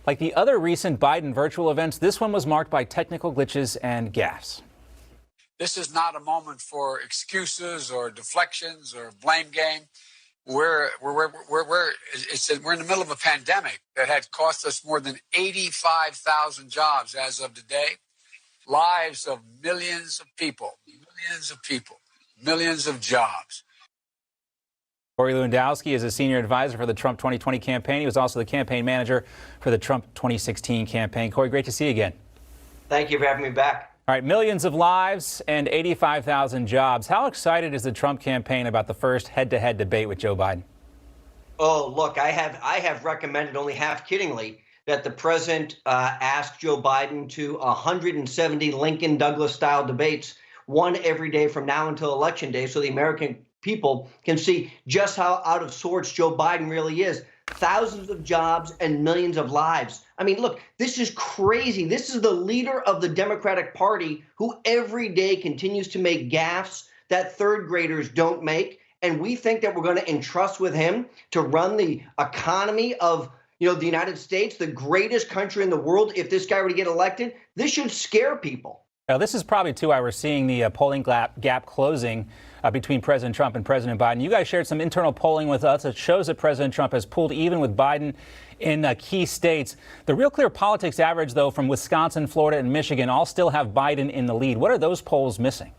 Like the other recent Biden virtual events, this one was marked by technical glitches and gaffes. This is not a moment for excuses or deflections or blame game. We're in the middle of a pandemic that had cost us more than 85,000 jobs as of today. Lives of millions of people, millions of jobs. Corey Lewandowski is a senior advisor for the Trump 2020 campaign. He was also the campaign manager for the Trump 2016 campaign. Corey, great to see you again. Thank you for having me back. All right, millions of lives and 85,000 jobs. How excited is the Trump campaign about the first head-to-head debate with Joe Biden? Oh, look, I have recommended, only half kiddingly, that the president ask Joe Biden to 170 Lincoln Douglas style debates, one every day from now until Election Day, so the American people can see just how out of sorts Joe Biden really is. Thousands of jobs and millions of lives. I mean, look, this is crazy. This is the leader of the Democratic Party who every day continues to make gaffes that third graders don't make. And we think that we're going to entrust with him to run the economy of, the United States, the greatest country in the world. If this guy were to get elected, this should scare people. Now, this is probably, too, why we're seeing the polling gap closing between President Trump and President Biden. You guys shared some internal polling with us that shows that President Trump has pulled even with Biden in key states. The Real Clear Politics average, though, from Wisconsin, Florida, and Michigan all still have Biden in the lead. What are those polls missing?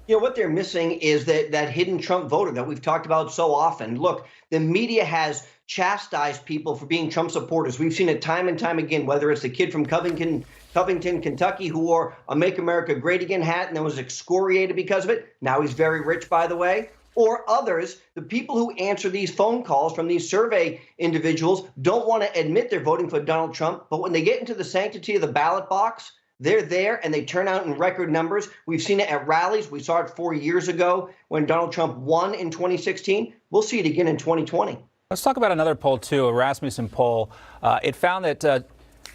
What they're missing is that hidden Trump voter that we've talked about so often. Look, the media has chastised people for being Trump supporters. We've seen it time and time again, whether it's the kid from Covington, Kentucky, who wore a Make America Great Again hat and then was excoriated because of it. Now he's very rich, by the way. Or others, the people who answer these phone calls from these survey individuals don't want to admit they're voting for Donald Trump. But when they get into the sanctity of the ballot box, they're there and they turn out in record numbers. We've seen it at rallies. We saw it 4 years ago when Donald Trump won in 2016. We'll see it again in 2020. Let's talk about another poll, too, a Rasmussen poll. It found that,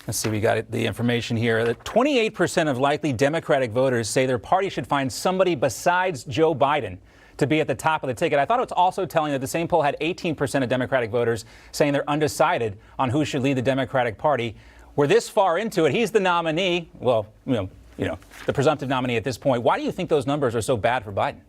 let's see, we got the information here, that 28% of likely Democratic voters say their party should find somebody besides Joe Biden to be at the top of the ticket. I thought it was also telling that the same poll had 18% of Democratic voters saying they're undecided on who should lead the Democratic Party. We're this far into it. He's the nominee. Well, the presumptive nominee at this point. Why do you think those numbers are so bad for Biden?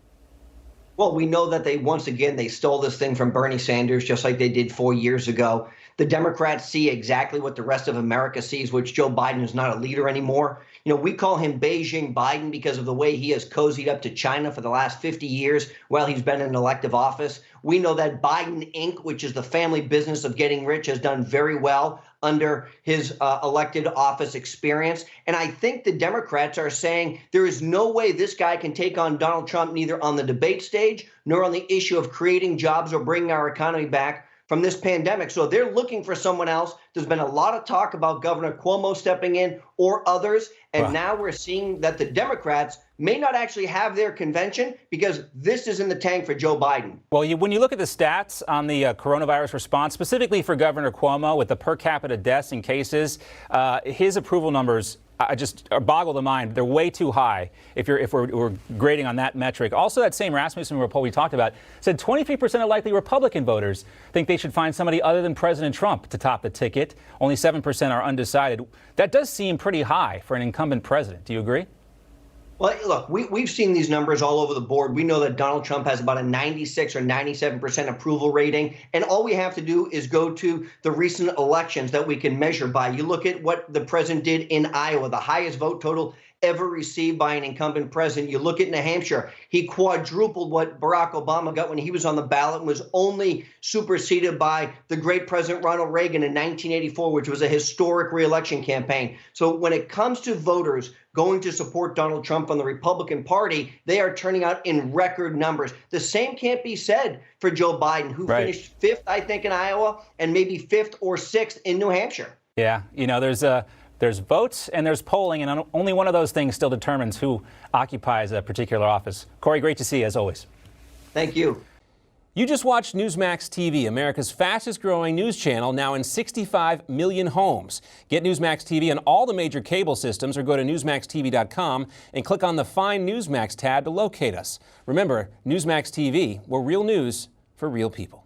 Well, we know that they stole this thing from Bernie Sanders, just like they did 4 years ago. The Democrats see exactly what the rest of America sees, which Joe Biden is not a leader anymore. We call him Beijing Biden because of the way he has cozied up to China for the last 50 years while he's been in elective office. We know that Biden Inc., which is the family business of getting rich, has done very well under his elected office experience. And I think the Democrats are saying there is no way this guy can take on Donald Trump, neither on the debate stage nor on the issue of creating jobs or bringing our economy back from this pandemic. So they're looking for someone else. There's been a lot of talk about Governor Cuomo stepping in or others. And now we're seeing that the Democrats may not actually have their convention because this is in the tank for Joe Biden. Well, when you look at the stats on the coronavirus response, specifically for Governor Cuomo with the per capita deaths and cases, his approval numbers just boggle the mind. They're way too high if we're grading on that metric. Also, that same Rasmussen poll we talked about said 23% of likely Republican voters think they should find somebody other than President Trump to top the ticket. Only 7% are undecided. That does seem pretty high for an incumbent president. Do you agree? Well, look, we've seen these numbers all over the board. We know that Donald Trump has about a 96 or 97% approval rating. And all we have to do is go to the recent elections that we can measure by. You look at what the president did in Iowa, the highest vote total ever received by an incumbent president. You look at New Hampshire, he quadrupled what Barack Obama got when he was on the ballot and was only superseded by the great President Ronald Reagan in 1984, which was a historic reelection campaign. So when it comes to voters going to support Donald Trump on the Republican Party, they are turning out in record numbers. The same can't be said for Joe Biden, who finished fifth, I think, in Iowa and maybe fifth or sixth in New Hampshire. Yeah, there's votes and there's polling, and only one of those things still determines who occupies a particular office. Corey, great to see you as always. Thank you. You just watched Newsmax TV, America's fastest growing news channel, now in 65 million homes. Get Newsmax TV on all the major cable systems or go to newsmaxtv.com and click on the Find Newsmax tab to locate us. Remember, Newsmax TV, we're real news for real people.